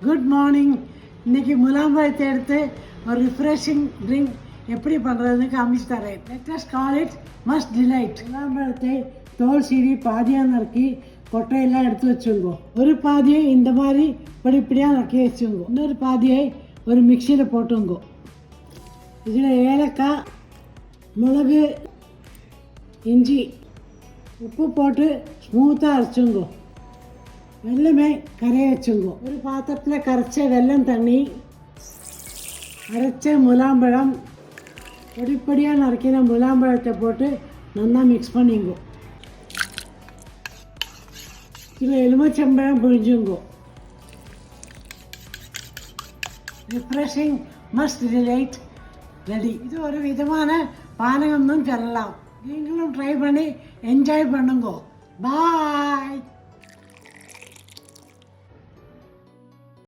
Good morning. இன்னைக்கு முலாம்பழத்தை எடுத்து ஒரு ரிஃப்ரெஷிங் ட்ரிங்க் எப்படி பண்ணுறதுன்னு காமிச்சு தரேன். Let's call it must delight. முலாம்பழத்தை தோல் சீவி பாதியாக நறுக்கி கொட்டையெல்லாம் எடுத்து வச்சுங்கோ. ஒரு பாதியை இந்த மாதிரி இப்படியாக நறுக்கி வச்சுங்கோ. இன்னொரு பாதியை ஒரு மிக்சியில் போட்டுங்கோ. இதில் ஏலக்காய், மிளகு, இஞ்சி, உப்பு போட்டு ஸ்மூத்தாக அரைச்சுங்கோ. வெள்ளமே கரைய வச்சுங்கோ. ஒரு பாத்திரத்தில் கரைச்ச வெல்லம் தண்ணி, அரைச்ச முலாம்பழம், பொடிப்படியாக நறுக்கின முலாம்பழத்தை போட்டு நல்லா மிக்ஸ் பண்ணிங்கோ. இதில் எலுமிச்சம்பழம் புழிஞ்சுங்கோ. Refreshing must delight ready. இது ஒரு விதமான பானகம்னு சொல்லலாம். நீங்களும் ட்ரை பண்ணி என்ஜாய் பண்ணுங்கோ. பாய்.